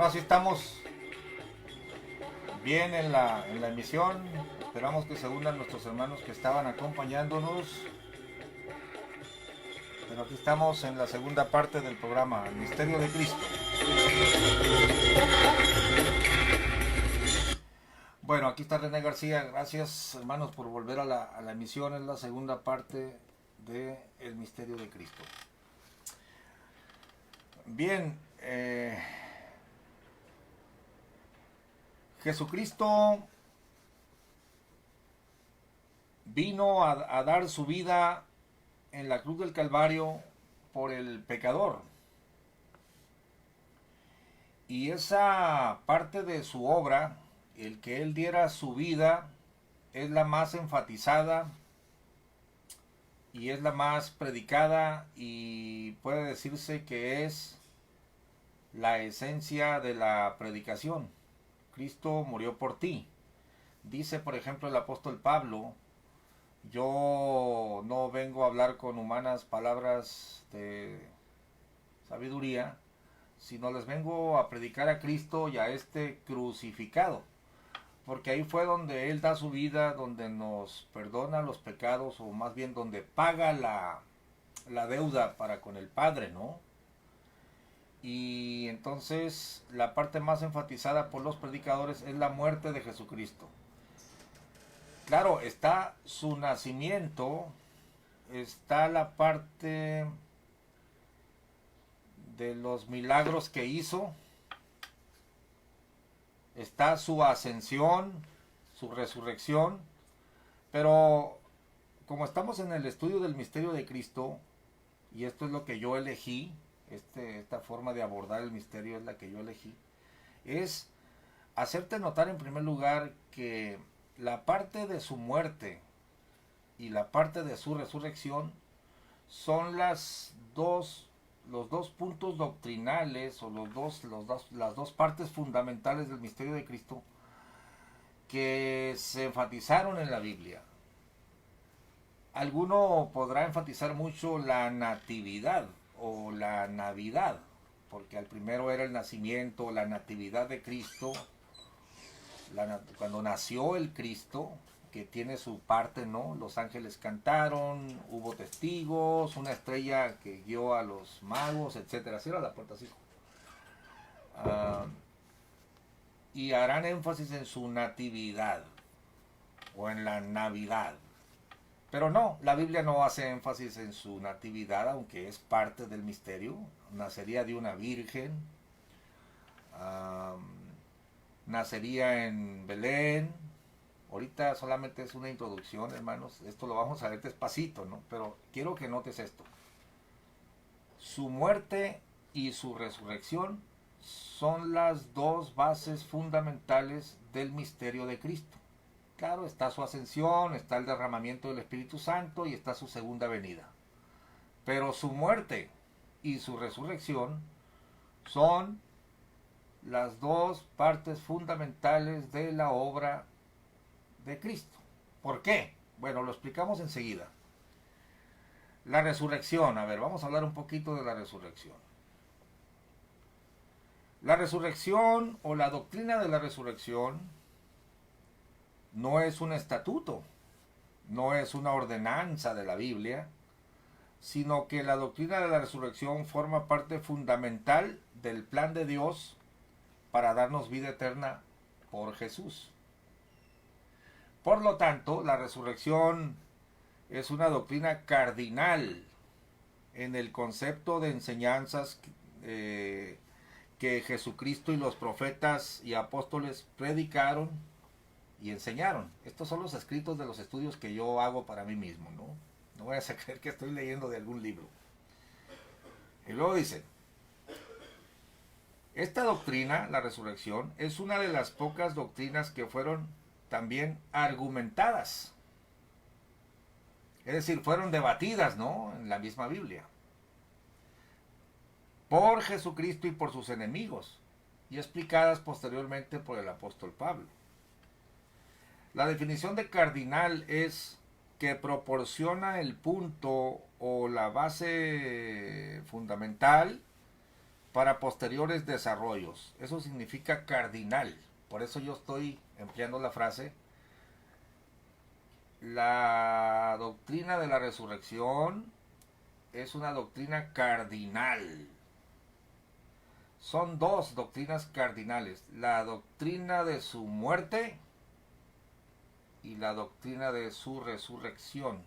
Bueno, así estamos bien en la emisión. Esperamos que se unan nuestros hermanos que estaban acompañándonos. Pero aquí estamos en la segunda parte del programa, El Misterio de Cristo. Bueno, aquí está René García. Gracias, hermanos, por volver a la emisión. Es la segunda parte de El Misterio de Cristo. Bien, Jesucristo vino a dar su vida en la cruz del Calvario por el pecador. Y esa parte de su obra, el que él diera su vida, es la más enfatizada y es la más predicada y puede decirse que es la esencia de la predicación. Cristo murió por ti. Dice, por ejemplo, el apóstol Pablo: yo no vengo a hablar con humanas palabras de sabiduría, sino les vengo a predicar a Cristo y a este crucificado. Porque ahí fue donde Él da su vida, donde nos perdona los pecados, o más bien donde paga la deuda para con el Padre, ¿no? Y entonces la parte más enfatizada por los predicadores es la muerte de Jesucristo. Claro, está su nacimiento, está la parte de los milagros que hizo, está su ascensión, su resurrección, pero como estamos en el estudio del misterio de Cristo, y esto es lo que yo elegí, esta forma de abordar el misterio es la que yo elegí, es hacerte notar en primer lugar que la parte de su muerte y la parte de su resurrección son los dos puntos doctrinales o las dos partes fundamentales del misterio de Cristo que se enfatizaron en la Biblia. Alguno podrá enfatizar mucho la natividad o la navidad, porque al primero era el nacimiento, la natividad de Cristo, cuando nació el Cristo, que tiene su parte, ¿no? Los ángeles cantaron, hubo testigos, una estrella que guió a los magos, etcétera. Cierra la puerta, hijo. Y harán énfasis en su natividad o en la Navidad. Pero no, la Biblia no hace énfasis en su natividad, aunque es parte del misterio. Nacería de una virgen, nacería en Belén. Ahorita solamente es una introducción, hermanos. Esto lo vamos a ver despacito, ¿no? Pero quiero que notes esto. Su muerte y su resurrección son las dos bases fundamentales del misterio de Cristo. Claro, está su ascensión, está el derramamiento del Espíritu Santo y está su segunda venida. Pero su muerte y su resurrección son las dos partes fundamentales de la obra de Cristo. ¿Por qué? Bueno, lo explicamos enseguida. La resurrección, a ver, vamos a hablar un poquito de la resurrección. La resurrección o la doctrina de la resurrección no es un estatuto, no es una ordenanza de la Biblia, sino que la doctrina de la resurrección forma parte fundamental del plan de Dios para darnos vida eterna por Jesús. Por lo tanto, la resurrección es una doctrina cardinal en el concepto de enseñanzas que Jesucristo y los profetas y apóstoles predicaron y enseñaron. Estos son los escritos de los estudios que yo hago para mí mismo, ¿no? No vayas a creer que estoy leyendo de algún libro. Y luego dice, esta doctrina, la resurrección, es una de las pocas doctrinas que fueron también argumentadas. Es decir, fueron debatidas, ¿no? En la misma Biblia. Por Jesucristo y por sus enemigos. Y explicadas posteriormente por el apóstol Pablo. La definición de cardinal es que proporciona el punto o la base fundamental para posteriores desarrollos. Eso significa cardinal. Por eso yo estoy empleando la frase: la doctrina de la resurrección es una doctrina cardinal. Son dos doctrinas cardinales: la doctrina de su muerte y la doctrina de su resurrección.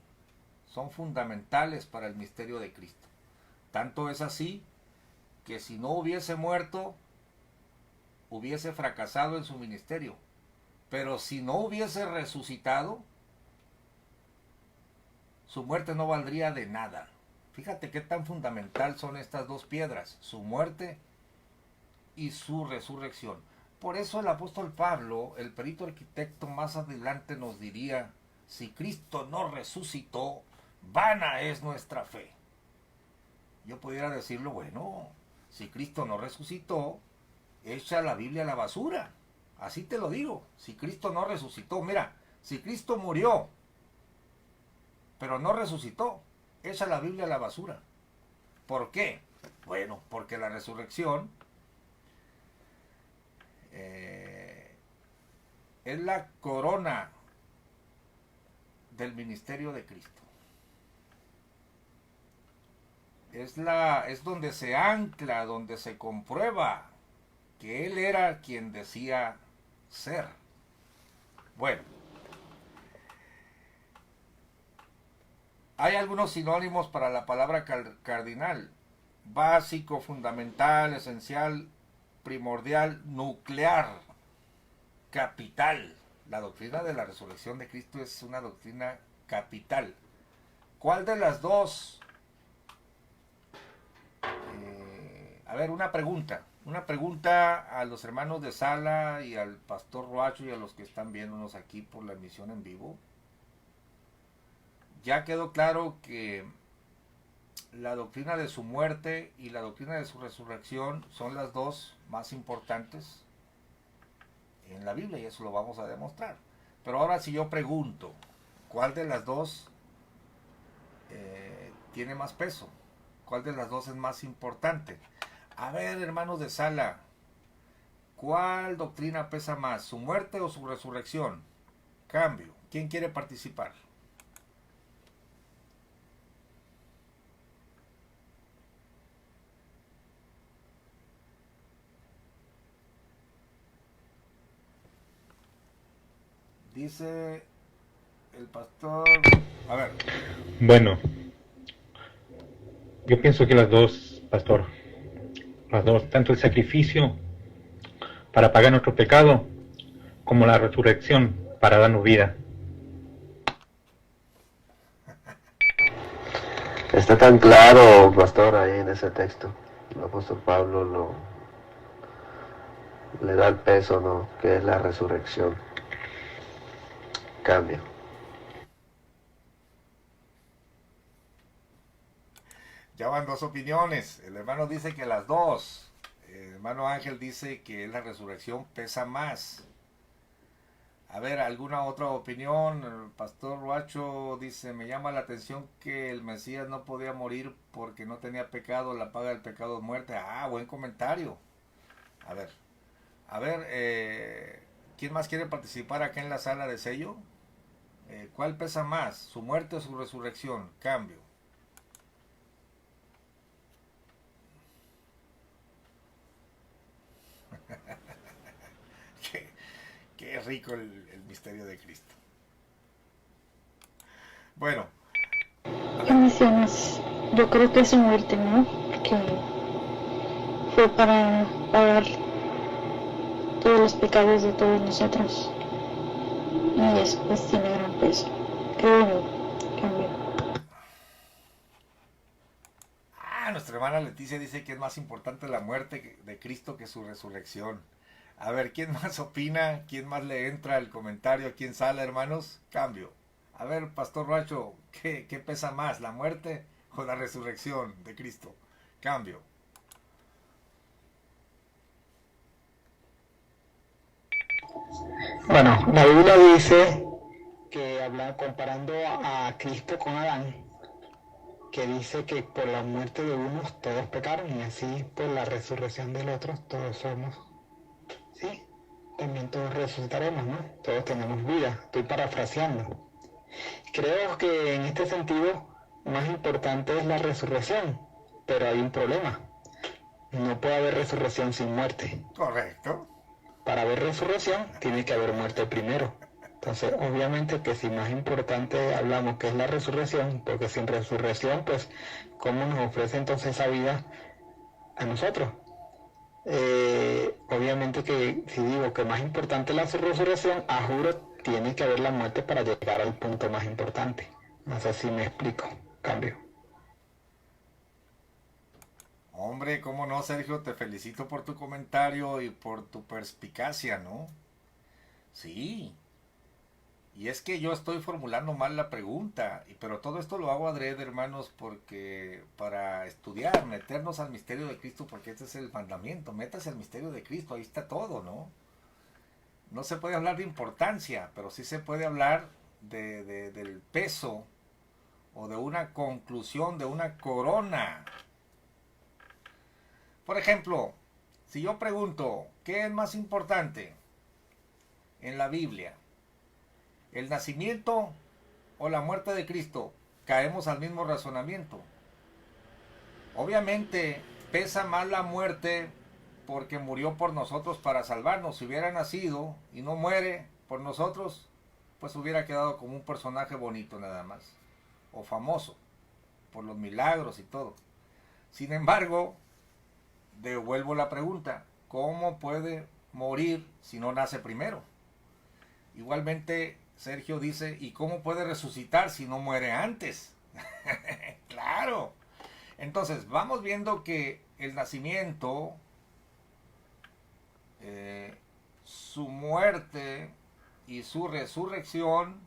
Son fundamentales para el misterio de Cristo. Tanto es así que si no hubiese muerto, hubiese fracasado en su ministerio. Pero si no hubiese resucitado, su muerte no valdría de nada. Fíjate qué tan fundamental son estas dos piedras: su muerte y su resurrección. Por eso el apóstol Pablo, el perito arquitecto, más adelante nos diría: si Cristo no resucitó, vana es nuestra fe. Yo pudiera decirlo: bueno, si Cristo no resucitó, echa la Biblia a la basura. Así te lo digo: si Cristo no resucitó, mira, si Cristo murió, pero no resucitó, echa la Biblia a la basura. ¿Por qué? Bueno, porque la resurrección es la corona del ministerio de Cristo. Es donde se ancla, donde se comprueba que Él era quien decía ser. Bueno, hay algunos sinónimos para la palabra cardinal: básico, fundamental, esencial, primordial, nuclear, capital. La doctrina de la resurrección de Cristo es una doctrina capital. ¿Cuál de las dos? A ver, una pregunta a los hermanos de sala y al pastor Roacho y a los que están viéndonos aquí por la emisión en vivo. Ya quedó claro que la doctrina de su muerte y la doctrina de su resurrección son las dos más importantes en la Biblia, y eso lo vamos a demostrar. Pero ahora, si yo pregunto, ¿cuál de las dos tiene más peso? ¿Cuál de las dos es más importante? A ver, hermanos de sala, ¿cuál doctrina pesa más, su muerte o su resurrección? Cambio. ¿Quién quiere participar? Dice el pastor... A ver. Bueno, yo pienso que las dos, pastor, las dos, tanto el sacrificio para pagar nuestro pecado como la resurrección para darnos vida. Está tan claro, pastor, ahí en ese texto. El apóstol Pablo le da el peso, ¿no? Que es la resurrección. Cambio. Ya van dos opiniones. El hermano dice que las dos. El hermano Ángel dice que la resurrección pesa más. A ver, ¿alguna otra opinión? El pastor Roacho dice: me llama la atención que el Mesías no podía morir porque no tenía pecado, la paga del pecado es muerte. Ah, buen comentario. A ver, ¿quién más quiere participar acá en la sala de sello? ¿Cuál pesa más, su muerte o su resurrección? Cambio. Qué rico el misterio de Cristo. Bueno. ¿Qué mencionas? Yo creo que es su muerte, ¿no? Que fue para pagar todos los pecados de todos nosotros. Y eso pues tiene gran peso. Creo yo. Cambio. Nuestra hermana Leticia dice que es más importante la muerte de Cristo que su resurrección. A ver, ¿quién más opina? ¿Quién más le entra el comentario aquí en sala, hermanos? Cambio. A ver, pastor Racho, ¿qué pesa más, la muerte o la resurrección de Cristo? Cambio. Bueno, la Biblia dice que habla comparando a Cristo con Adán, que dice que por la muerte de unos todos pecaron y así por la resurrección del otro todos somos, sí, también todos resucitaremos, ¿no? Todos tenemos vida, estoy parafraseando. Creo que en este sentido más importante es la resurrección, pero hay un problema. No puede haber resurrección sin muerte. Correcto. Para haber resurrección tiene que haber muerte primero. Entonces, obviamente que si más importante hablamos que es la resurrección, porque sin resurrección, pues, ¿cómo nos ofrece entonces esa vida a nosotros? Obviamente que si digo que más importante es la resurrección, a juro tiene que haber la muerte para llegar al punto más importante. No sé si me explico. Cambio. Hombre, cómo no, Sergio, te felicito por tu comentario y por tu perspicacia, ¿no? Sí. Y es que yo estoy formulando mal la pregunta, pero todo esto lo hago adrede, hermanos, porque para estudiar, meternos al misterio de Cristo, porque este es el mandamiento, métase al misterio de Cristo, ahí está todo, ¿no? No se puede hablar de importancia, pero sí se puede hablar del peso o de una conclusión, de una corona. Por ejemplo, si yo pregunto, ¿qué es más importante en la Biblia? ¿El nacimiento o la muerte de Cristo? Caemos al mismo razonamiento. Obviamente pesa más la muerte porque murió por nosotros para salvarnos. Si hubiera nacido y no muere por nosotros, pues hubiera quedado como un personaje bonito nada más, o famoso por los milagros y todo. Sin embargo, devuelvo la pregunta, ¿cómo puede morir si no nace primero? Igualmente Sergio dice, ¿y cómo puede resucitar si no muere antes? Claro. Entonces, vamos viendo que el nacimiento, su muerte y su resurrección,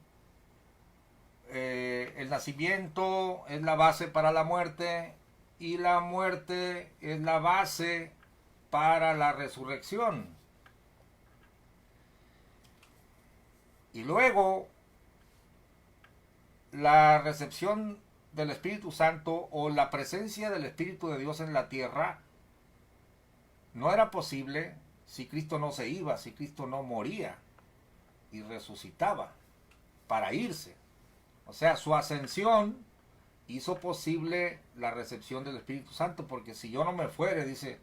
el nacimiento es la base para la muerte y la muerte es la base para la resurrección. Y luego, la recepción del Espíritu Santo o la presencia del Espíritu de Dios en la tierra no era posible si Cristo no se iba, si Cristo no moría y resucitaba para irse. O sea, su ascensión hizo posible la recepción del Espíritu Santo, porque si yo no me fuere, dice,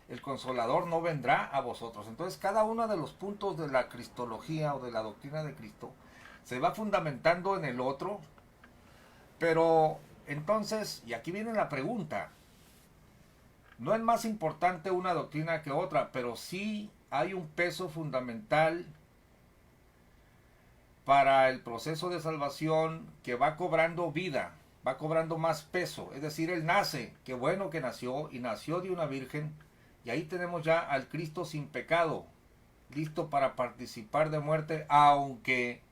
el Consolador no vendrá a vosotros. Entonces, cada uno de los puntos de la cristología o de la doctrina de Cristo se va fundamentando en el otro. Pero entonces, y aquí viene la pregunta, no es más importante una doctrina que otra, pero sí hay un peso fundamental para el proceso de salvación que va cobrando vida, va cobrando más peso. Es decir, Él nace, qué bueno que nació, y nació de una virgen, y ahí tenemos ya al Cristo sin pecado, listo para participar de muerte, aunque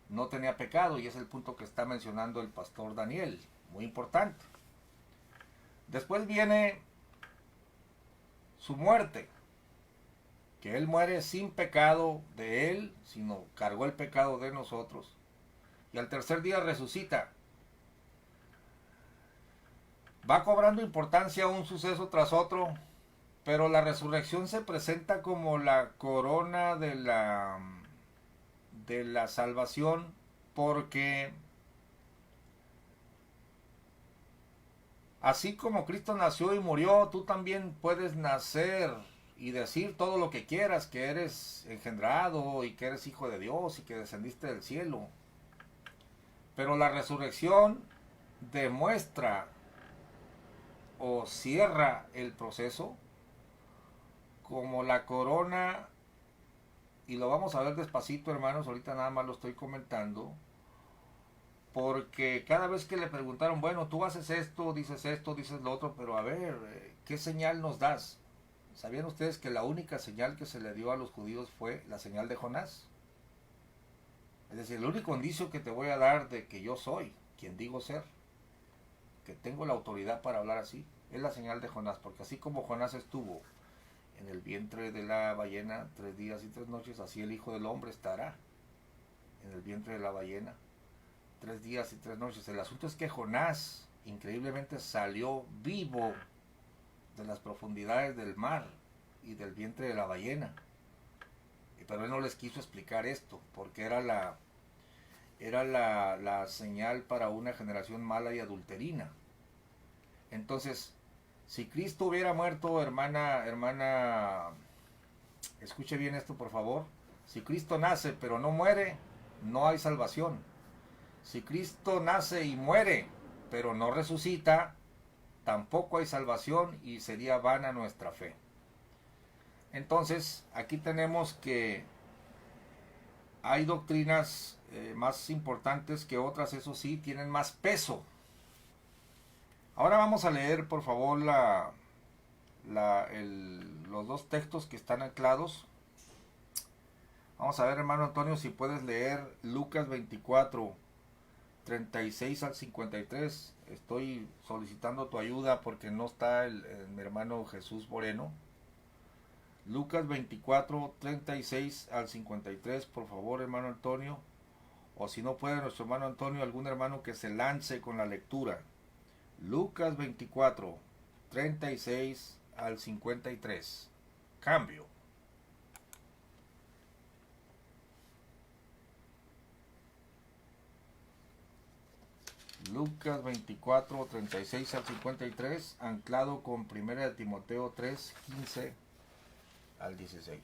no tenía pecado, y es el punto que está mencionando el pastor Daniel, muy importante. Después viene su muerte, que Él muere sin pecado de Él, sino cargó el pecado de nosotros, y al tercer día resucita. Va cobrando importancia un suceso tras otro, pero la resurrección se presenta como la corona de la salvación, porque así como Cristo nació y murió, tú también puedes nacer y decir todo lo que quieras, que eres engendrado y que eres hijo de Dios y que descendiste del cielo. Pero la resurrección demuestra o cierra el proceso como la corona, y lo vamos a ver despacito, hermanos, ahorita nada más lo estoy comentando, porque cada vez que le preguntaron, bueno, tú haces esto, dices lo otro, pero a ver, ¿qué señal nos das? ¿Sabían ustedes que la única señal que se le dio a los judíos fue la señal de Jonás? Es decir, el único indicio que te voy a dar de que yo soy quien digo ser, que tengo la autoridad para hablar así, es la señal de Jonás, porque así como Jonás estuvo en el vientre de la ballena 3 días y 3 noches, así el Hijo del Hombre estará en el vientre de la ballena días y 3 noches. El asunto es que Jonás increíblemente salió vivo de las profundidades del mar y del vientre de la ballena. Pero él no les quiso explicar esto, porque era la señal para una generación mala y adulterina. Entonces, si Cristo hubiera muerto, hermana, escuche bien esto por favor. Si Cristo nace pero no muere, no hay salvación. Si Cristo nace y muere pero no resucita, tampoco hay salvación y sería vana nuestra fe. Entonces, aquí tenemos que hay doctrinas más importantes que otras, eso sí, tienen más peso. Ahora vamos a leer, por favor, los dos textos que están anclados. Vamos a ver, hermano Antonio, si puedes leer Lucas 24, 36 al 53. Estoy solicitando tu ayuda porque no está mi hermano Jesús Moreno. Lucas 24, 36 al 53, por favor, hermano Antonio. O si no puede nuestro hermano Antonio, algún hermano que se lance con la lectura. Lucas 24, 36 al 53. Cambio. Lucas 24, 36 al 53, anclado con 1 Timoteo 3, 15 al 16.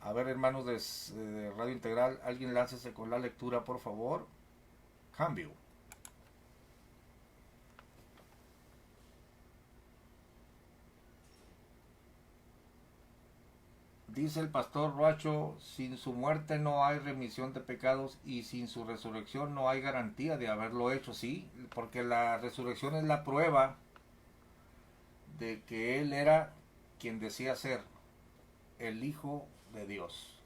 A ver, hermanos de Radio Integral, alguien láncese con la lectura, por favor. Cambio. Dice el pastor Roacho, sin su muerte no hay remisión de pecados y sin su resurrección no hay garantía de haberlo hecho, sí, porque la resurrección es la prueba de que él era quien decía ser el Hijo de Dios.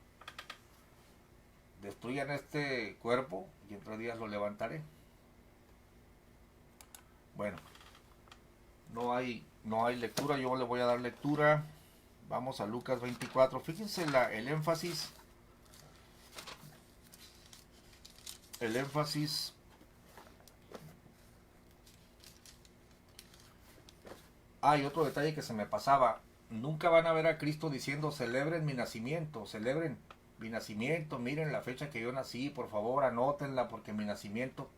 Destruyan este cuerpo y en 3 días lo levantaré. Bueno, no hay lectura, yo le voy a dar lectura. Vamos a Lucas 24. Fíjense el énfasis. El énfasis. Hay otro detalle que se me pasaba. Nunca van a ver a Cristo diciendo celebren mi nacimiento, celebren mi nacimiento, miren la fecha que yo nací, por favor anótenla porque mi nacimiento.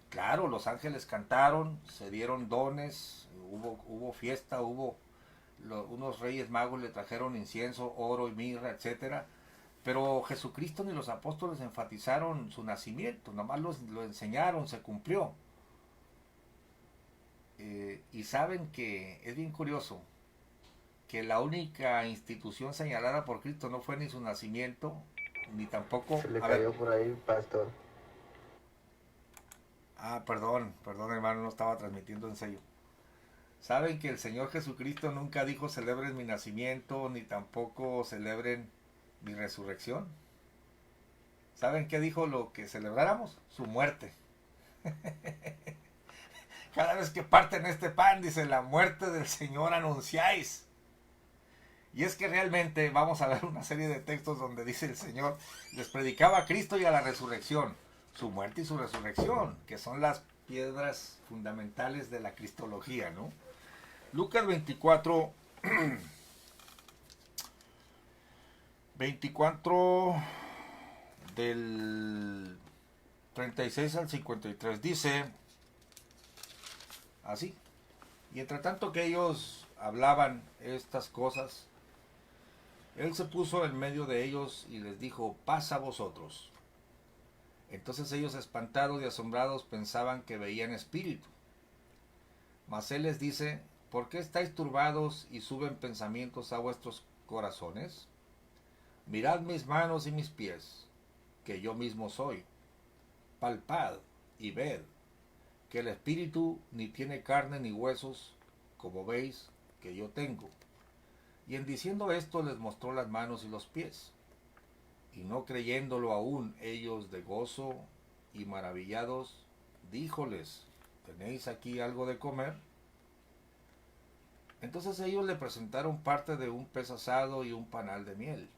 Claro, los ángeles cantaron, se dieron dones, hubo fiesta, unos reyes magos le trajeron incienso, oro y mirra, etcétera. Pero Jesucristo ni los apóstoles enfatizaron su nacimiento, nomás lo enseñaron, se cumplió. Y saben que es bien curioso que la única institución señalada por Cristo no fue ni su nacimiento, ni tampoco... Se le cayó por ahí, pastor. Perdón hermano, no estaba transmitiendo en serio. ¿Saben que el Señor Jesucristo nunca dijo celebren mi nacimiento, ni tampoco celebren mi resurrección? ¿Saben qué dijo lo que celebráramos? Su muerte. Cada vez que parten este pan, dice, la muerte del Señor anunciáis. Y es que realmente vamos a ver una serie de textos donde dice el Señor, les predicaba a Cristo y a la resurrección, su muerte y su resurrección, que son las piedras fundamentales de la cristología, ¿no? Lucas 24, 24 del 36 al 53 dice así: y entre tanto que ellos hablaban estas cosas, él se puso en medio de ellos y les dijo, paz a vosotros. Entonces ellos, espantados y asombrados, pensaban que veían espíritu. Mas él les dice, ¿por qué estáis turbados y suben pensamientos a vuestros corazones? Mirad mis manos y mis pies, que yo mismo soy. Palpad y ved, que el espíritu ni tiene carne ni huesos, como veis que yo tengo. Y en diciendo esto les mostró las manos y los pies. Y no creyéndolo aún ellos de gozo y maravillados, díjoles, ¿tenéis aquí algo de comer? Entonces ellos le presentaron parte de un pez asado y un panal de miel.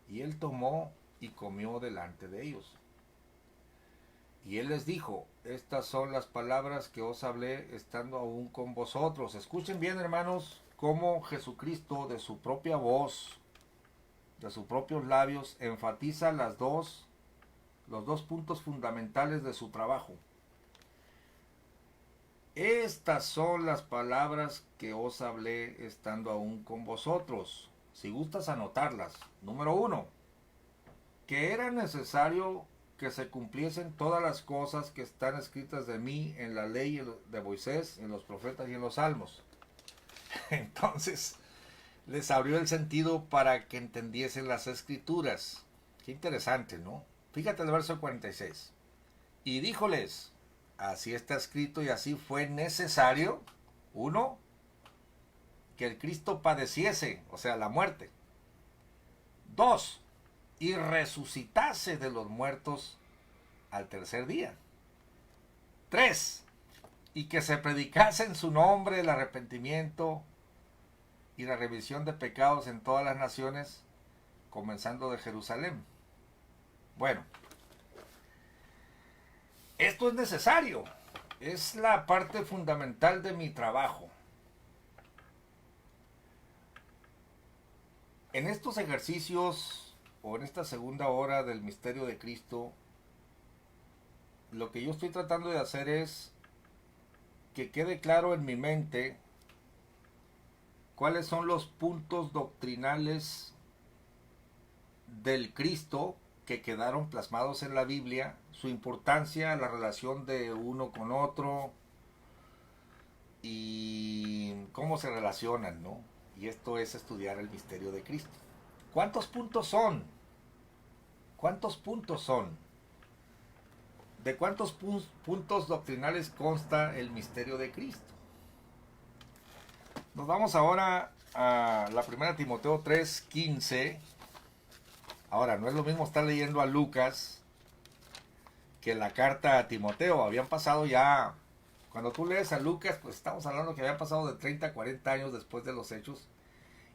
Y él tomó y comió delante de ellos. Y él les dijo, estas son las palabras que os hablé estando aún con vosotros. Escuchen bien, hermanos, cómo Jesucristo de su propia voz, de sus propios labios, enfatiza los dos puntos fundamentales de su trabajo. Estas son las palabras que os hablé estando aún con vosotros. Si gustas anotarlas. Número 1. Que era necesario que se cumpliesen todas las cosas que están escritas de mí en la ley de Moisés, en los profetas y en los salmos. Entonces, les abrió el sentido para que entendiesen las escrituras. Qué interesante, ¿no? Fíjate el verso 46. Y díjoles, así está escrito y así fue necesario, 1, que el Cristo padeciese, o sea, la muerte. 2, y resucitase de los muertos al tercer día. 3, y que se predicase en su nombre el arrepentimiento y la remisión de pecados en todas las naciones, comenzando de Jerusalén. Bueno, esto es necesario, es la parte fundamental de mi trabajo. En estos ejercicios o en esta segunda hora del misterio de Cristo, lo que yo estoy tratando de hacer es que quede claro en mi mente cuáles son los puntos doctrinales del Cristo que quedaron plasmados en la Biblia, su importancia, la relación de uno con otro y cómo se relacionan, ¿no? Y esto es estudiar el misterio de Cristo. ¿Cuántos puntos son? ¿Cuántos puntos son? ¿De cuántos puntos doctrinales consta el misterio de Cristo? Nos vamos ahora a la 1 Timoteo 3:15. Ahora, no es lo mismo estar leyendo a Lucas que la carta a Timoteo. Habían pasado ya, cuando tú lees a Lucas, pues estamos hablando que habían pasado de 30 a 40 años después de los hechos.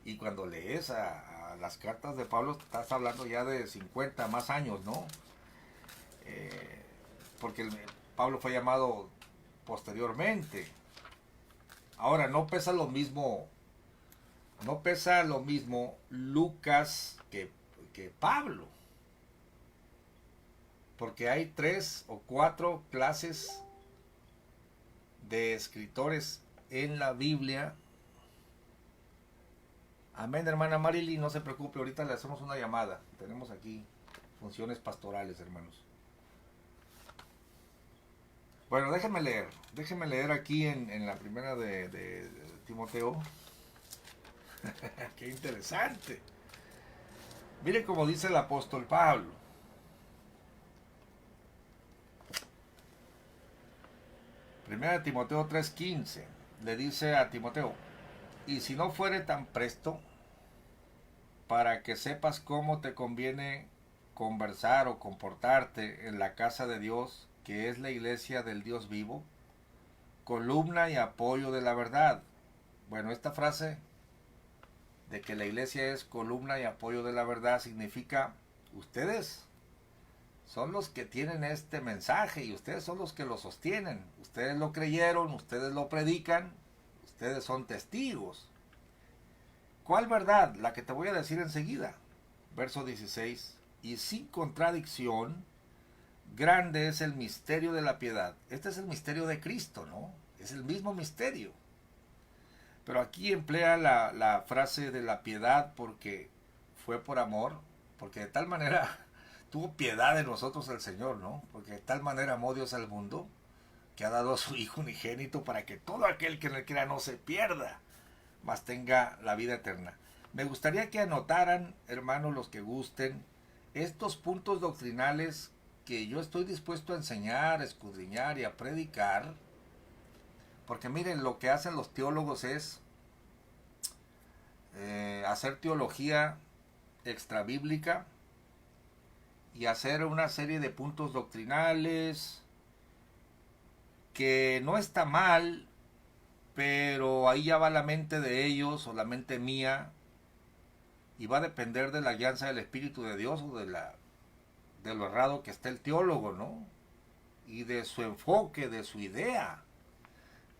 Y cuando lees a las cartas de Pablo, estás hablando ya de 50 más años, ¿no? Porque Pablo fue llamado posteriormente. Ahora, no pesa lo mismo Lucas que Pablo. Porque hay 3 o 4 clases de escritores en la Biblia. Amén, hermana Marily, no se preocupe, ahorita le hacemos una llamada. Tenemos aquí funciones pastorales, hermanos. Bueno, déjenme leer aquí en la primera de Timoteo. Qué interesante. Miren cómo dice el apóstol Pablo. Primera de Timoteo 3:15. Le dice a Timoteo, y si no fuere tan presto, para que sepas cómo te conviene conversar o comportarte en la casa de Dios, que es la iglesia del Dios vivo, columna y apoyo de la verdad. Bueno, esta frase de que la iglesia es columna y apoyo de la verdad significa, ustedes son los que tienen este mensaje y ustedes son los que lo sostienen. Ustedes lo creyeron, ustedes lo predican, ustedes son testigos. ¿Cuál verdad? La que te voy a decir enseguida. Verso 16. Y sin contradicción, grande es el misterio de la piedad. Este es el misterio de Cristo, ¿no? Es el mismo misterio. Pero aquí emplea la frase de la piedad porque fue por amor, porque de tal manera tuvo piedad de nosotros el Señor, ¿no? Porque de tal manera amó Dios al mundo que ha dado a su Hijo unigénito para que todo aquel que en él crea no se pierda, mas tenga la vida eterna. Me gustaría que anotaran, hermanos, los que gusten, estos puntos doctrinales que yo estoy dispuesto a enseñar, a escudriñar y a predicar, porque miren, lo que hacen los teólogos es hacer teología extrabíblica y hacer una serie de puntos doctrinales que no está mal, pero ahí ya va la mente de ellos o la mente mía y va a depender de la guianza del Espíritu de Dios o de lo errado que esté el teólogo, ¿no? y de su enfoque, de su idea.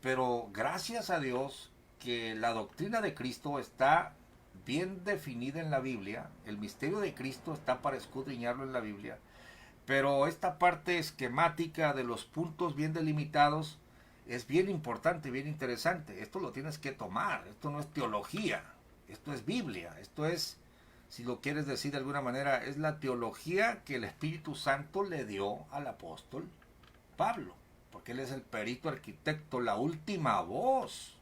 Pero gracias a Dios que la doctrina de Cristo está bien definida en la Biblia, el misterio de Cristo está para escudriñarlo en la Biblia, pero esta parte esquemática de los puntos bien delimitados es bien importante, bien interesante. Esto lo tienes que tomar, esto no es teología, esto es Biblia, esto es, si lo quieres decir de alguna manera, es la teología que el Espíritu Santo le dio al apóstol Pablo, porque él es el perito arquitecto, la última voz.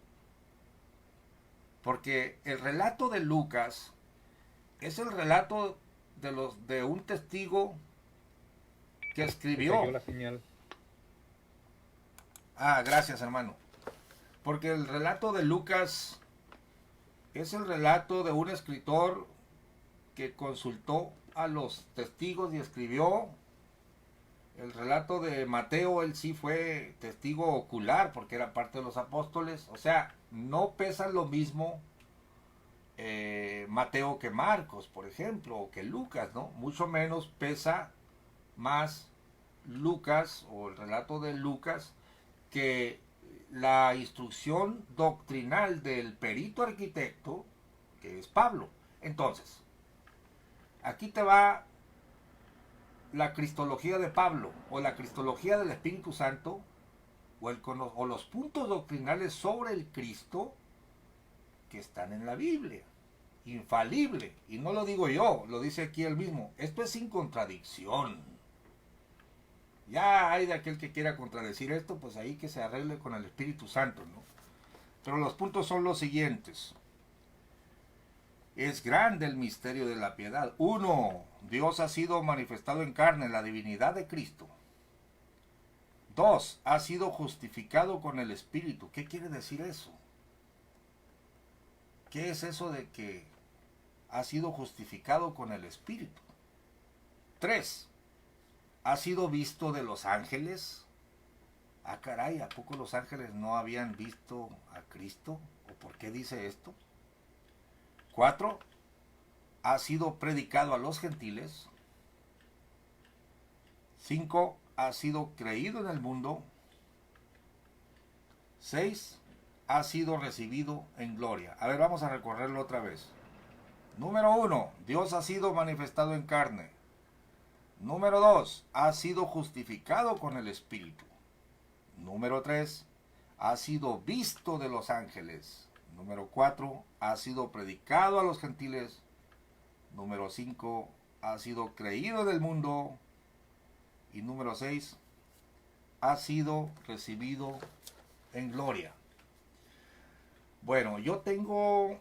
Porque el relato de Lucas es el relato de un testigo que escribió. La señal. Ah, gracias, hermano. Porque el relato de Lucas es el relato de un escritor que consultó a los testigos y escribió. El relato de Mateo, él sí fue testigo ocular porque era parte de los apóstoles. O sea, no pesan lo mismo Mateo que Marcos, por ejemplo, o que Lucas, ¿no? Mucho menos pesa más Lucas o el relato de Lucas que la instrucción doctrinal del perito arquitecto, que es Pablo. Entonces, aquí te va la cristología de Pablo, o la cristología del Espíritu Santo, o los puntos doctrinales sobre el Cristo que están en la Biblia. Infalible. Y no lo digo yo, lo dice aquí él mismo. Esto es sin contradicción. Ya hay de aquel que quiera contradecir esto, pues ahí que se arregle con el Espíritu Santo, ¿no? Pero los puntos son los siguientes. Es grande el misterio de la piedad. 1. Dios ha sido manifestado en carne, la divinidad de Cristo. 2. Ha sido justificado con el Espíritu. ¿Qué quiere decir eso? ¿Qué es eso de que ha sido justificado con el Espíritu? 3. Ha sido visto de los ángeles. Ah, caray, ¿a poco los ángeles no habían visto a Cristo? ¿O por qué dice esto? 4. Ha sido predicado a los gentiles. 5. Ha sido creído en el mundo. 6. Ha sido recibido en gloria. A ver, vamos a recorrerlo otra vez. Número 1. Dios ha sido manifestado en carne. Número 2. Ha sido justificado con el Espíritu. Número 3. Ha sido visto de los ángeles. Número 4. Ha sido predicado a los gentiles. Número 5. Ha sido creído del mundo. Y número 6. Ha sido recibido en gloria. Bueno, yo tengo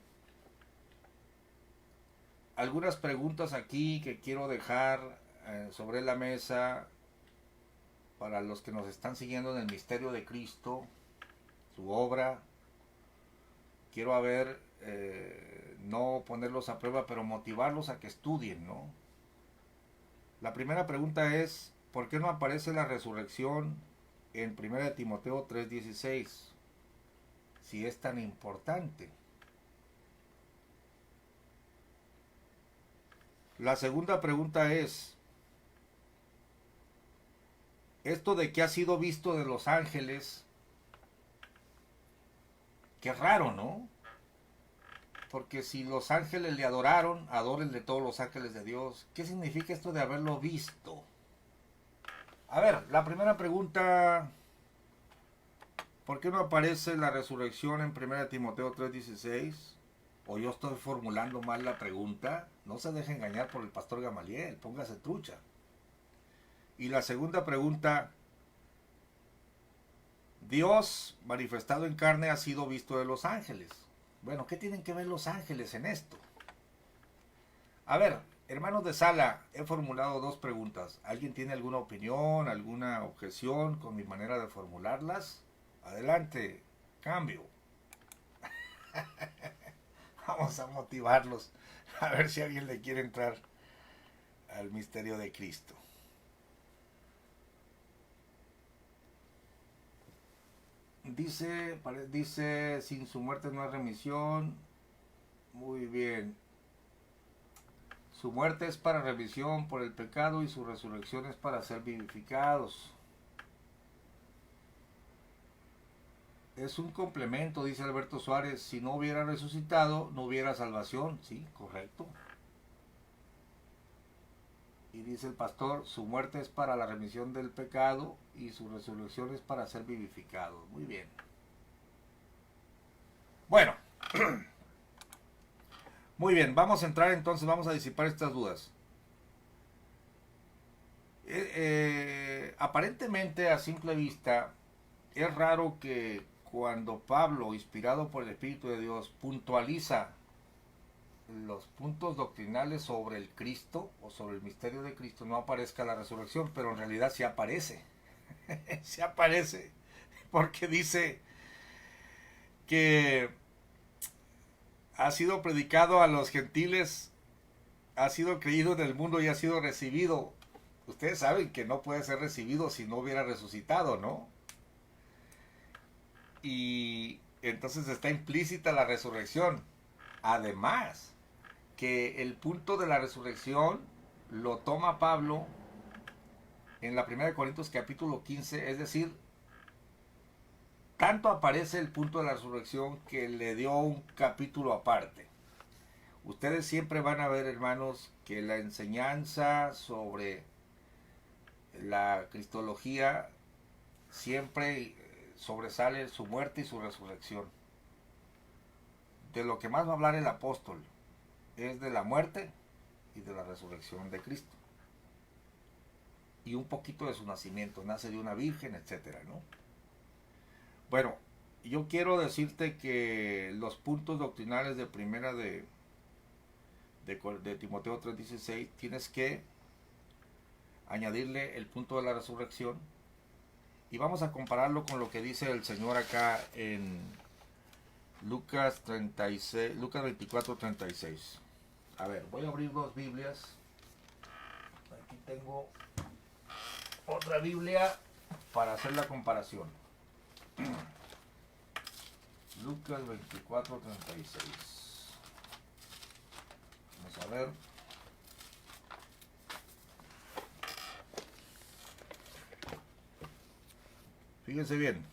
algunas preguntas aquí que quiero dejar sobre la mesa para los que nos están siguiendo en el misterio de Cristo, su obra. Quiero no ponerlos a prueba, pero motivarlos a que estudien, ¿no? La primera pregunta es, ¿por qué no aparece la resurrección en 1 Timoteo 3:16? Si es tan importante. La segunda pregunta es, esto de que ha sido visto de los ángeles, qué raro, ¿no? Porque si los ángeles le adoraron, adórenle todos los ángeles de Dios. ¿Qué significa esto de haberlo visto? A ver, la primera pregunta, ¿por qué no aparece la resurrección en 1 Timoteo 3:16? ¿O yo estoy formulando mal la pregunta? No se deje engañar por el pastor Gamaliel, póngase trucha. Y la segunda pregunta, Dios manifestado en carne ha sido visto de los ángeles. Bueno, ¿qué tienen que ver los ángeles en esto? A ver, hermanos de sala, he formulado dos preguntas. ¿Alguien tiene alguna opinión, alguna objeción con mi manera de formularlas? Adelante, cambio. Vamos a motivarlos, a ver si alguien le quiere entrar al misterio de Cristo. Dice, sin su muerte no hay remisión. Muy bien. Su muerte es para remisión por el pecado y su resurrección es para ser vivificados. es un complemento, dice Alberto Suárez. Si no hubiera resucitado, no hubiera salvación. Sí, correcto. Y dice el pastor, su muerte es para la remisión del pecado y su resurrección es para ser vivificado. Muy bien. Bueno, muy bien, vamos a entrar entonces, vamos a disipar estas dudas. Aparentemente, a simple vista, es raro que cuando Pablo, inspirado por el Espíritu de Dios, puntualiza los puntos doctrinales sobre el Cristo o sobre el misterio de Cristo, no aparezca la resurrección, pero en realidad sí aparece. Sí aparece, porque dice que ha sido predicado a los gentiles, ha sido creído en el mundo y ha sido recibido. Ustedes saben que no puede ser recibido si no hubiera resucitado, ¿no? Y entonces está implícita la resurrección. Además, que el punto de la resurrección lo toma Pablo en la 1 Corintios capítulo 15, es decir, tanto aparece el punto de la resurrección que le dio un capítulo aparte. Ustedes siempre van a ver, hermanos, que la enseñanza sobre la cristología siempre sobresale su muerte y su resurrección. De lo que más va a hablar el apóstol es de la muerte y de la resurrección de Cristo. Y un poquito de su nacimiento, nace de una virgen, etcétera, ¿no? Bueno, yo quiero decirte que los puntos doctrinales de primera de Timoteo 3:16, tienes que añadirle el punto de la resurrección. Y vamos a compararlo con lo que dice el Señor acá en Lucas 24:36. A ver, voy a abrir dos Biblias. Aquí tengo otra Biblia para hacer la comparación. Lucas 24:36. Vamos a ver. Fíjense bien.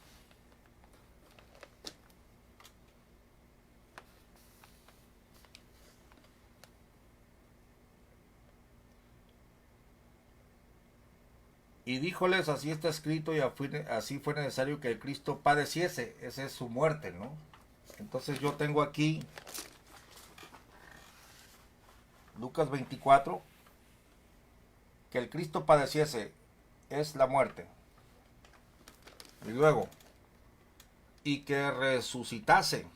Y díjoles, así está escrito y así fue necesario que el Cristo padeciese. Esa es su muerte, ¿no? Entonces yo tengo aquí Lucas 24, que el Cristo padeciese es la muerte. Y luego, y que resucitase.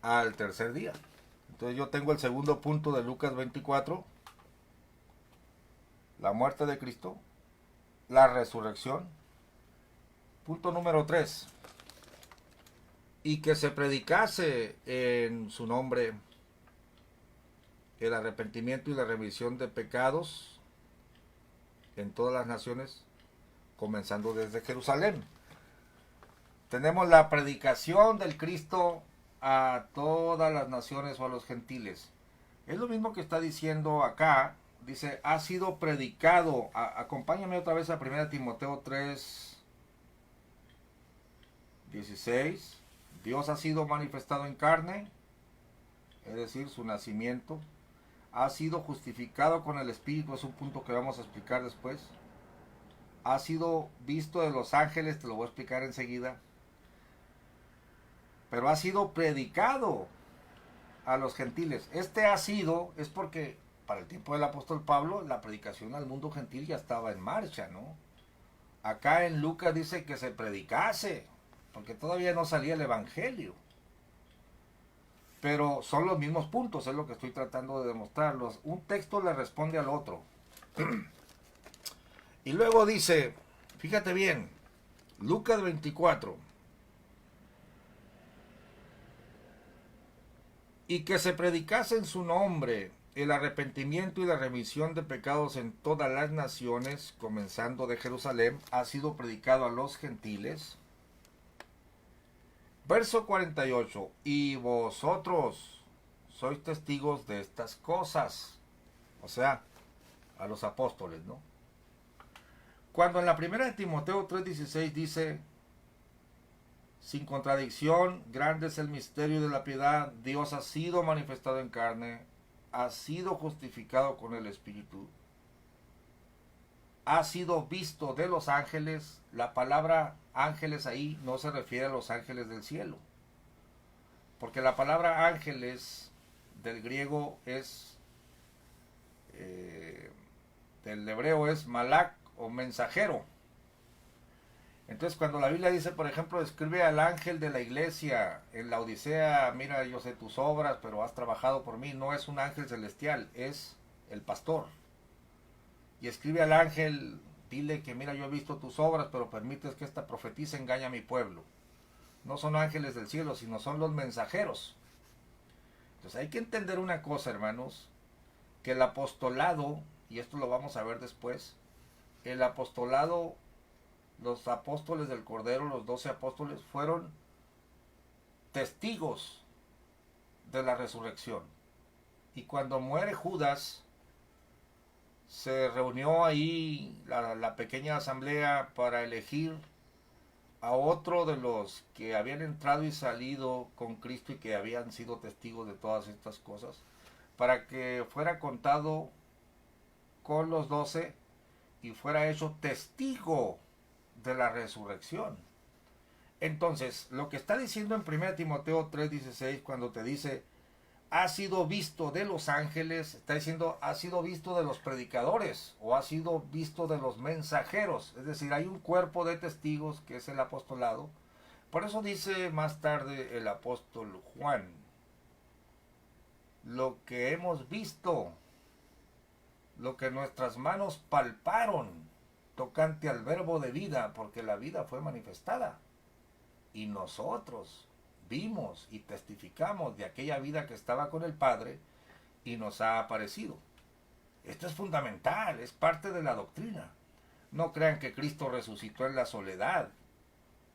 Al tercer día. Entonces yo tengo el segundo punto de Lucas 24, la muerte de Cristo, la resurrección. Punto número 3, y que se predicase en su nombre el arrepentimiento y la remisión de pecados en todas las naciones, comenzando desde Jerusalén. Tenemos la predicación del Cristo a todas las naciones o a los gentiles. Es lo mismo que está diciendo acá. Dice, ha sido predicado. Acompáñame otra vez a 1 Timoteo 3:16. Dios ha sido manifestado en carne, es decir, su nacimiento. Ha sido justificado con el Espíritu, es un punto que vamos a explicar después. Ha sido visto de los ángeles, te lo voy a explicar enseguida. Pero ha sido predicado a los gentiles. Ha sido, es porque para el tiempo del apóstol Pablo, la predicación al mundo gentil ya estaba en marcha, ¿no? Acá en Lucas dice que se predicase, porque todavía no salía el evangelio. Pero son los mismos puntos, es lo que estoy tratando de demostrarlos. Un texto le responde al otro. Y luego dice, fíjate bien, Lucas 24. Y que se predicase en su nombre el arrepentimiento y la remisión de pecados en todas las naciones, comenzando de Jerusalén, ha sido predicado a los gentiles. Verso 48. Y vosotros sois testigos de estas cosas. O sea, a los apóstoles, ¿no? Cuando en la primera de Timoteo 3:16 dice, sin contradicción, grande es el misterio de la piedad, Dios ha sido manifestado en carne, ha sido justificado con el Espíritu, ha sido visto de los ángeles. La palabra ángeles ahí no se refiere a los ángeles del cielo, porque la palabra ángeles del griego es, del hebreo es malak o mensajero. Entonces cuando la Biblia dice, por ejemplo, escribe al ángel de la iglesia en la Odisea, mira, yo sé tus obras, pero has trabajado por mí, no es un ángel celestial, es el pastor. Y escribe al ángel, dile que mira, yo he visto tus obras, pero permites que esta profetisa engañe a mi pueblo. No son ángeles del cielo, sino son los mensajeros. Entonces hay que entender una cosa, hermanos, que el apostolado, y esto lo vamos a ver después, el apostolado, los apóstoles del Cordero, los 12 apóstoles, fueron testigos de la resurrección. Y cuando muere Judas, se reunió ahí la pequeña asamblea para elegir a otro de los que habían entrado y salido con Cristo y que habían sido testigos de todas estas cosas, para que fuera contado con los 12 y fuera hecho testigo de la resurrección. Entonces, lo que está diciendo en 1 Timoteo 3:16, cuando te dice ha sido visto de los ángeles, está diciendo ha sido visto de los predicadores o ha sido visto de los mensajeros. Es decir, hay un cuerpo de testigos que es el apostolado. Por eso dice más tarde el apóstol Juan, lo que hemos visto, lo que nuestras manos palparon tocante al verbo de vida, porque la vida fue manifestada y nosotros vimos y testificamos de aquella vida que estaba con el Padre y nos ha aparecido. Esto es fundamental, es parte de la doctrina. No crean que Cristo resucitó en la soledad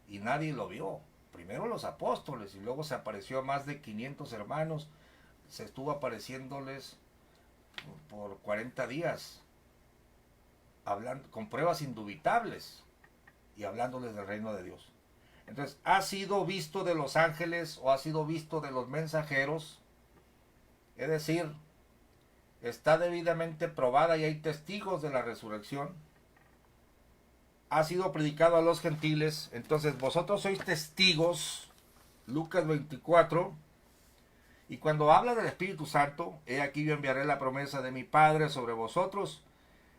y nadie lo vio. Primero los apóstoles y luego se apareció a más de 500 hermanos, se estuvo apareciéndoles por 40 días, hablando con pruebas indubitables y hablándoles del reino de Dios. Entonces, ha sido visto de los ángeles o ha sido visto de los mensajeros, es decir, está debidamente probada y hay testigos de la resurrección. Ha sido predicado a los gentiles, entonces vosotros sois testigos, Lucas 24, y cuando habla del Espíritu Santo, he aquí yo enviaré la promesa de mi Padre sobre vosotros,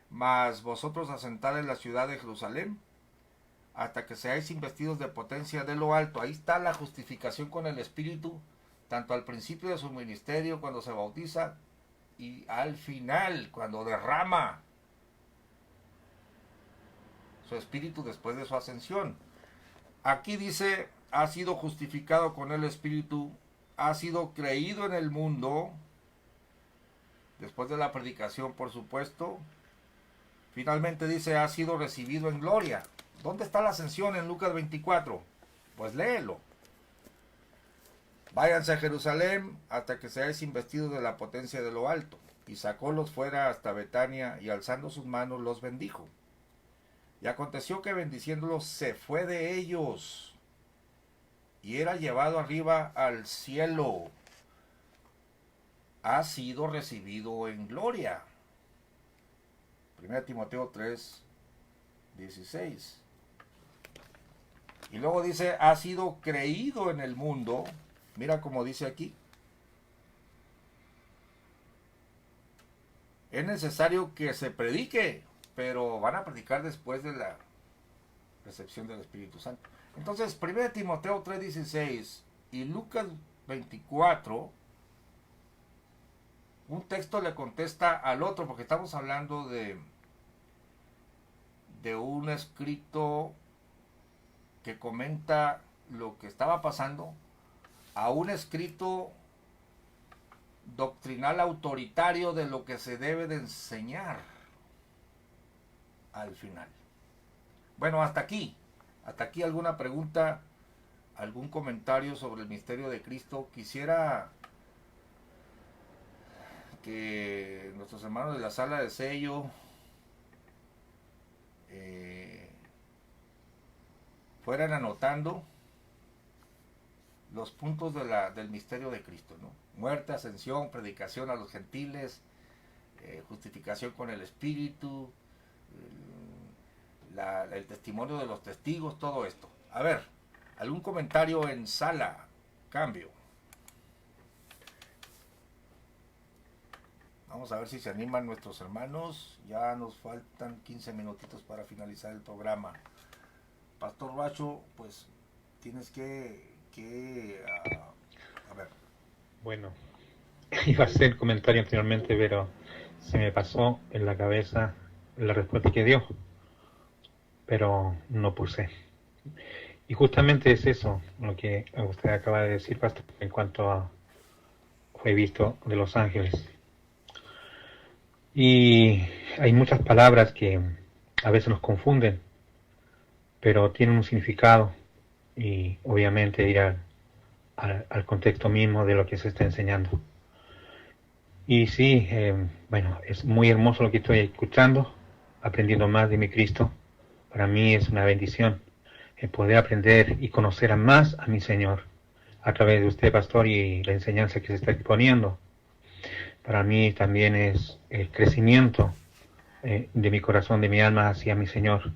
mas vosotros asentad en la ciudad de Jerusalén, hasta que seáis investidos de potencia de lo alto. Ahí está la justificación con el Espíritu, tanto al principio de su ministerio, cuando se bautiza, y al final, cuando derrama su Espíritu después de su ascensión. Aquí dice, ha sido justificado con el Espíritu, ha sido creído en el mundo, después de la predicación, por supuesto. Finalmente dice, ha sido recibido en gloria. ¿Dónde está la ascensión en Lucas 24? Pues léelo. Váyanse a Jerusalén hasta que seáis investidos de la potencia de lo alto. Y sacólos fuera hasta Betania y alzando sus manos los bendijo. Y aconteció que bendiciéndolos se fue de ellos y era llevado arriba al cielo. Ha sido recibido en gloria. 1 Timoteo 3:16. Y luego dice, ha sido creído en el mundo. Mira como dice aquí. Es necesario que se predique, pero van a predicar después de la recepción del Espíritu Santo. Entonces, 1 Timoteo 3:16 y Lucas 24, un texto le contesta al otro, porque estamos hablando de un escrito que comenta lo que estaba pasando, a un escrito doctrinal autoritario de lo que se debe de enseñar al final. Bueno, hasta aquí alguna pregunta, algún comentario sobre el misterio de Cristo. Quisiera que nuestros hermanos de la sala de sello fueran anotando los puntos del misterio de Cristo, ¿no? Muerte, ascensión, predicación a los gentiles, justificación con el Espíritu, el testimonio de los testigos, todo esto. A ver, ¿algún comentario en sala? Cambio. Vamos a ver si se animan nuestros hermanos. Ya nos faltan 15 minutitos para finalizar el programa. Pastor Bacho, pues tienes que a ver. Bueno, iba a hacer el comentario anteriormente, pero se me pasó en la cabeza la respuesta que dio, pero no puse. Y justamente es eso lo que usted acaba de decir, pastor, en cuanto a fue visto de los ángeles. Y hay muchas palabras que a veces nos confunden, pero tienen un significado y obviamente ir al contexto mismo de lo que se está enseñando. Y sí, bueno, es muy hermoso lo que estoy escuchando, aprendiendo más de mi Cristo. Para mí es una bendición poder aprender y conocer más a mi Señor a través de usted, pastor, y la enseñanza que se está exponiendo. Para mí también es el crecimiento de mi corazón, de mi alma hacia mi Señor.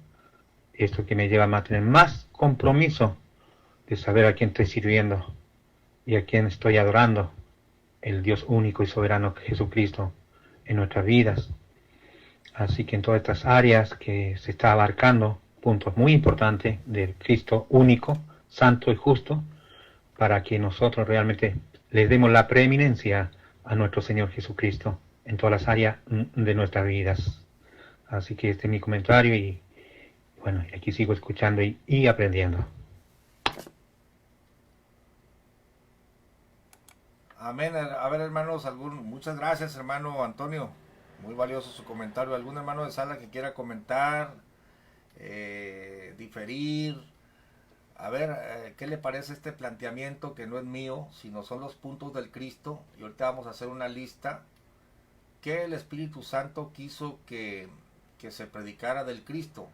Esto que me lleva a tener más compromiso de saber a quién estoy sirviendo y a quién estoy adorando, el Dios único y soberano Jesucristo en nuestras vidas. Así que en todas estas áreas que se está abarcando, puntos muy importantes del Cristo único, santo y justo, para que nosotros realmente le demos la preeminencia a nuestro Señor Jesucristo en todas las áreas de nuestras vidas. Así que este es mi comentario y bueno, aquí sigo escuchando y aprendiendo. Amén. A ver, hermanos, muchas gracias, hermano Antonio. Muy valioso su comentario. ¿Algún hermano de sala que quiera comentar, diferir? A ver, ¿qué le parece este planteamiento que no es mío, sino son los puntos del Cristo? Y ahorita vamos a hacer una lista. ¿Qué el Espíritu Santo quiso que se predicara del Cristo?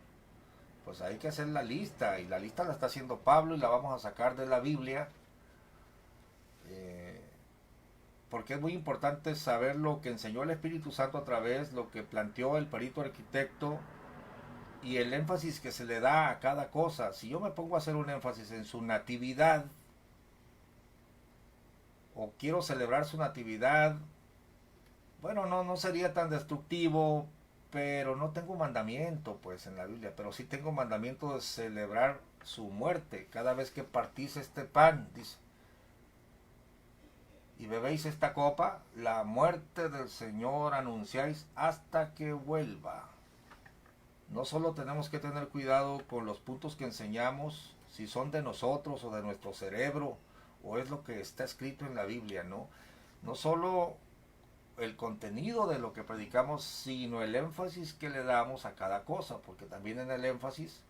Pues hay que hacer la lista, y la lista la está haciendo Pablo y la vamos a sacar de la Biblia. Porque es muy importante saber lo que enseñó el Espíritu Santo a través, lo que planteó el perito arquitecto y el énfasis que se le da a cada cosa. Si yo me pongo a hacer un énfasis en su natividad, o quiero celebrar su natividad, bueno, no sería tan destructivo, pero no tengo mandamiento pues en la Biblia, pero sí tengo mandamiento de celebrar su muerte. Cada vez que partís este pan, dice, y bebéis esta copa, la muerte del Señor anunciáis hasta que vuelva. No solo tenemos que tener cuidado con los puntos que enseñamos, si son de nosotros o de nuestro cerebro, o es lo que está escrito en la Biblia, ¿no? No solo el contenido de lo que predicamos, sino el énfasis que le damos a cada cosa, porque también en el énfasis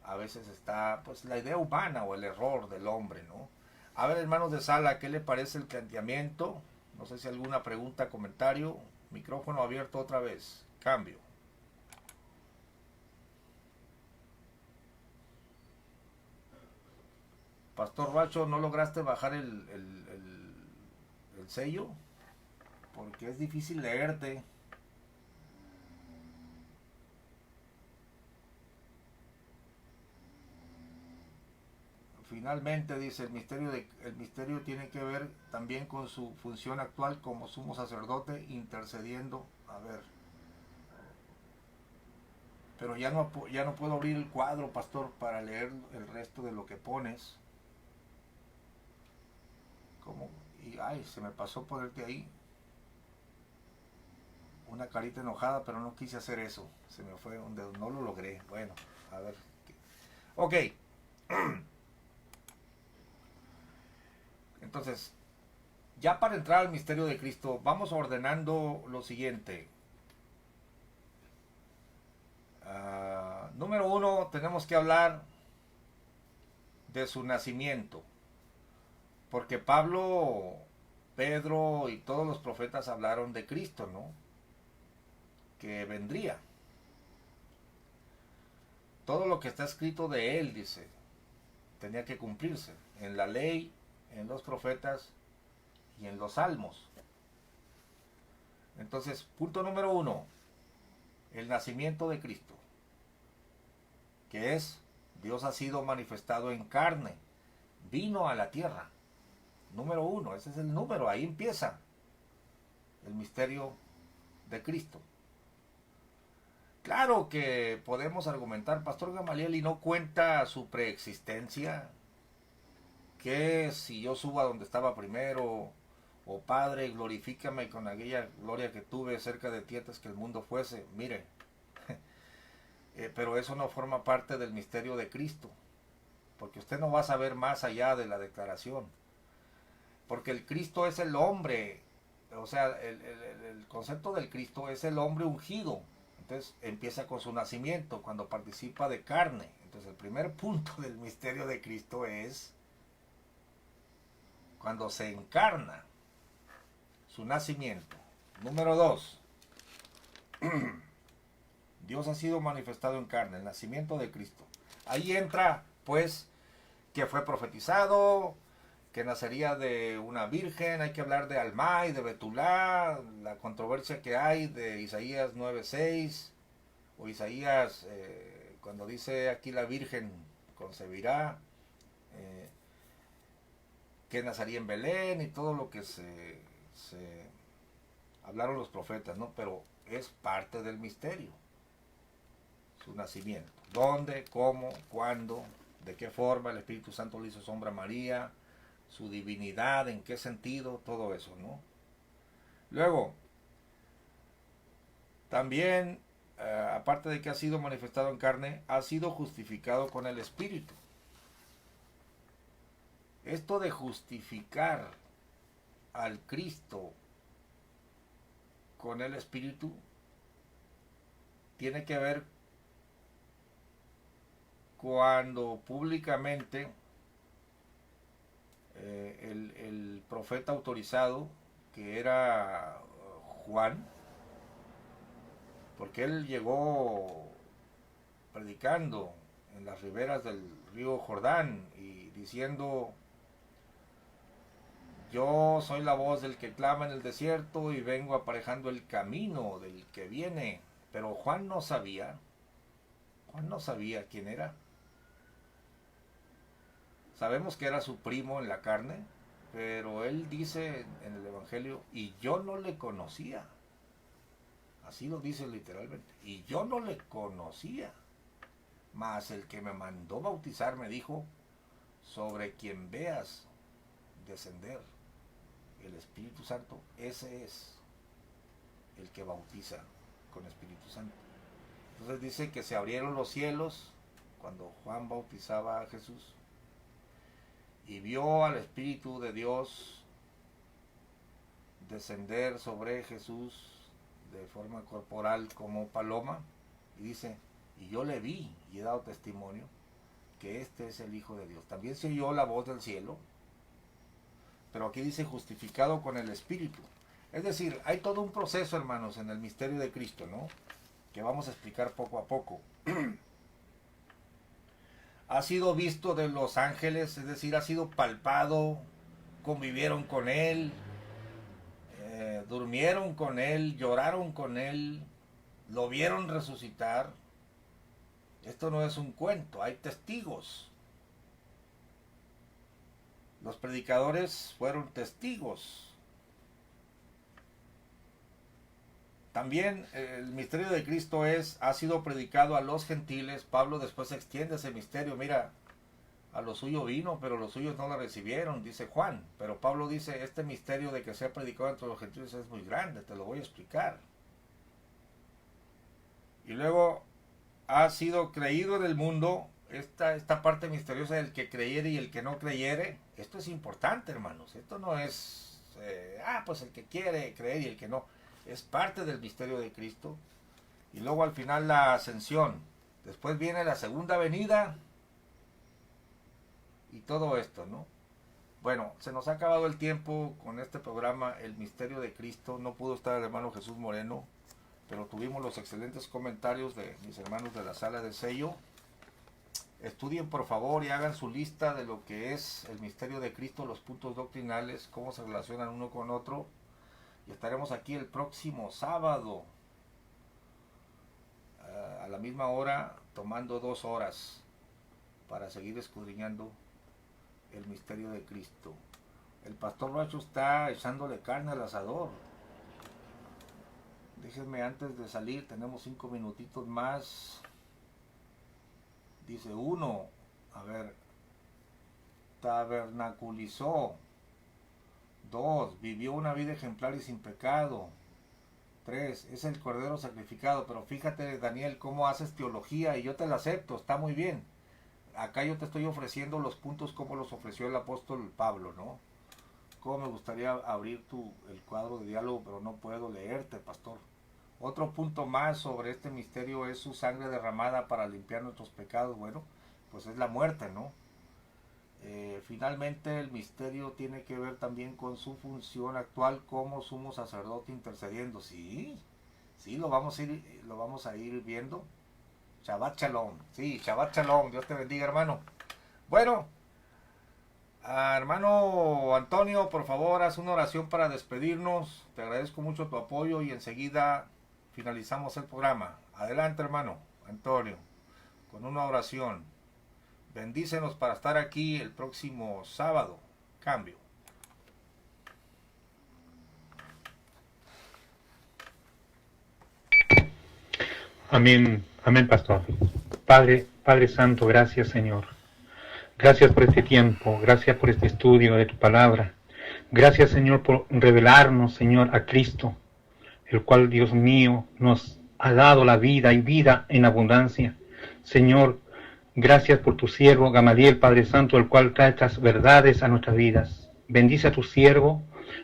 a veces está pues la idea humana o el error del hombre, ¿no? A ver, hermanos de sala, ¿qué le parece el planteamiento? No sé si alguna pregunta, comentario. Micrófono abierto otra vez. Cambio. Pastor Bacho, ¿no lograste bajar el sello? Porque es difícil leerte. Finalmente, dice, el misterio tiene que ver también con su función actual como sumo sacerdote intercediendo. A ver. Pero ya no puedo abrir el cuadro, pastor, para leer el resto de lo que pones. ¿Cómo? Y ay, se me pasó ponerte ahí una carita enojada, pero no quise hacer eso. Se me fue un dedo, no lo logré. Bueno, a ver. Ok. Entonces, ya para entrar al misterio de Cristo, vamos ordenando lo siguiente. Número 1, tenemos que hablar de su nacimiento. Porque Pablo Pedro y todos los profetas hablaron de Cristo, ¿no? Que vendría. Todo lo que está escrito de él, dice, tenía que cumplirse en la ley, en los profetas y en los salmos. Entonces, punto número 1, el nacimiento de Cristo, que es, Dios ha sido manifestado en carne, vino a la tierra. Número 1, ese es el número, ahí empieza el misterio de Cristo. Claro que podemos argumentar, Pastor Gamaliel, y no cuenta su preexistencia, que si yo subo a donde estaba primero, o Padre, glorifícame con aquella gloria que tuve cerca de ti antes que el mundo fuese. Mire, pero eso no forma parte del misterio de Cristo, porque usted no va a saber más allá de la declaración, porque el Cristo es el hombre, o sea, el concepto del Cristo es el hombre ungido. Entonces empieza con su nacimiento, cuando participa de carne. Entonces el primer punto del misterio de Cristo es cuando se encarna, su nacimiento. Número 2, Dios ha sido manifestado en carne, el nacimiento de Cristo. Ahí entra, pues, que fue profetizado, que nacería de una virgen. Hay que hablar de Alma y de Betulá, la controversia que hay de Isaías 9:6, o Isaías, cuando dice aquí la virgen concebirá, que nacería en Belén, y todo lo que se hablaron los profetas, ¿no? Pero es parte del misterio, su nacimiento. ¿Dónde? ¿Cómo? ¿Cuándo? ¿De qué forma el Espíritu Santo le hizo sombra a María? Su divinidad, ¿en qué sentido? Todo eso, ¿no? Luego, también, aparte de que ha sido manifestado en carne, ha sido justificado con el Espíritu. Esto de justificar al Cristo con el Espíritu tiene que ver cuando públicamente el profeta autorizado, que era Juan, porque él llegó predicando en las riberas del río Jordán y diciendo: yo soy la voz del que clama en el desierto y vengo aparejando el camino del que viene. Pero Juan no sabía quién era. Sabemos que era su primo en la carne, pero él dice en el Evangelio: y yo no le conocía. Así lo dice literalmente. Y yo no le conocía. Mas el que me mandó bautizar me dijo: sobre quien veas descender el Espíritu Santo, ese es el que bautiza con Espíritu Santo. Entonces dice que se abrieron los cielos cuando Juan bautizaba a Jesús, y vio al Espíritu de Dios descender sobre Jesús de forma corporal como paloma, y dice: y yo le vi y he dado testimonio que este es el Hijo de Dios. También se oyó la voz del cielo, pero aquí dice justificado con el Espíritu. Es decir, hay todo un proceso, hermanos, en el misterio de Cristo, ¿no?, que vamos a explicar poco a poco. Ha sido visto de los ángeles, es decir, ha sido palpado, convivieron con él, durmieron con él, lloraron con él, lo vieron resucitar. Esto no es un cuento, hay testigos. Los predicadores fueron testigos. También el misterio de Cristo ha sido predicado a los gentiles. Pablo después extiende ese misterio. Mira, a lo suyo vino, pero los suyos no la recibieron, dice Juan. Pero Pablo dice: este misterio de que sea predicado entre los gentiles es muy grande, te lo voy a explicar. Y luego ha sido creído en el mundo. Esta parte misteriosa del que creyere y el que no creyere, esto es importante, hermanos. Esto no es, pues el que quiere creer y el que no. Es parte del misterio de Cristo. Y luego al final la ascensión. Después viene la segunda venida y todo esto, ¿no? Bueno, se nos ha acabado el tiempo con este programa, El Misterio de Cristo. No pudo estar el hermano Jesús Moreno, pero tuvimos los excelentes comentarios de mis hermanos de la sala de sello. Estudien por favor y hagan su lista de lo que es el misterio de Cristo, los puntos doctrinales, cómo se relacionan uno con otro. Y estaremos aquí el próximo sábado a la misma hora, tomando 2 horas para seguir escudriñando el misterio de Cristo. El pastor Racho está echándole carne al asador. Déjenme antes de salir, tenemos 5 minutitos más. Dice 1, a ver, tabernaculizó. 2, vivió una vida ejemplar y sin pecado. 3, es el cordero sacrificado. Pero fíjate, Daniel, cómo haces teología y yo te la acepto, está muy bien. Acá yo te estoy ofreciendo los puntos como los ofreció el apóstol Pablo, ¿no? Cómo me gustaría abrir el cuadro de diálogo, pero no puedo leerte, pastor. Otro punto más sobre este misterio es su sangre derramada para limpiar nuestros pecados. Bueno, pues es la muerte, ¿no? Finalmente el misterio tiene que ver también con su función actual como sumo sacerdote intercediendo. Sí, lo vamos a ir viendo. Shabbat Shalom. Sí, Shabbat Shalom. Dios te bendiga, hermano. Bueno, hermano Antonio, por favor, haz una oración para despedirnos. Te agradezco mucho tu apoyo y enseguida finalizamos el programa. Adelante, hermano Antonio, con una oración. Bendícenos para estar aquí el próximo sábado. Cambio. Amén, amén, pastor. Padre Santo, gracias, Señor. Gracias por este tiempo, gracias por este estudio de tu palabra. Gracias, Señor, por revelarnos, Señor, a Cristo, el cual, Dios mío, nos ha dado la vida y vida en abundancia. Señor, gracias por tu siervo Gamaliel, Padre Santo, el cual trae estas verdades a nuestras vidas. Bendice a tu siervo,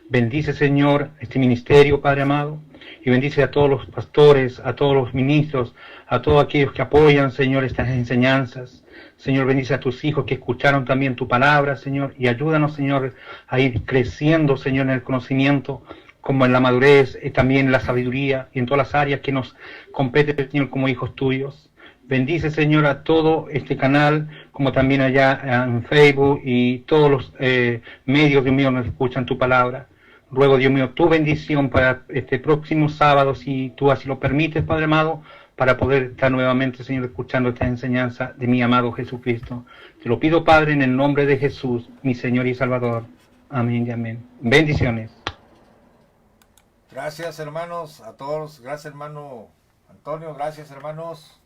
bendice, Señor, este ministerio, Padre amado, y bendice a todos los pastores, a todos los ministros, a todos aquellos que apoyan, Señor, estas enseñanzas. Señor, bendice a tus hijos que escucharon también tu palabra, Señor, y ayúdanos, Señor, a ir creciendo, Señor, en el conocimiento, como en la madurez, y también en la sabiduría, y en todas las áreas que nos competen, Señor, como hijos tuyos. Bendice, Señor, a todo este canal, como también allá en Facebook y todos los medios, Dios mío, nos escuchan tu palabra. Ruego, Dios mío, tu bendición para este próximo sábado, si tú así lo permites, Padre amado, para poder estar nuevamente, Señor, escuchando esta enseñanza de mi amado Jesucristo. Te lo pido, Padre, en el nombre de Jesús, mi Señor y Salvador. Amén y amén. Bendiciones. Gracias, hermanos, a todos. Gracias, hermano Antonio. Gracias, hermanos.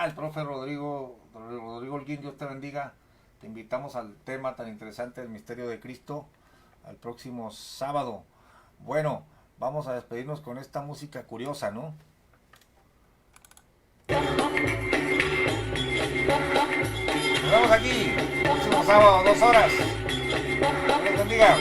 El profe Rodrigo Holguín, Dios te bendiga. Te invitamos al tema tan interesante del misterio de Cristo al próximo sábado. Bueno, vamos a despedirnos con esta música curiosa, ¿no? Nos vemos aquí, próximo sábado, 2 horas. Dios les bendiga.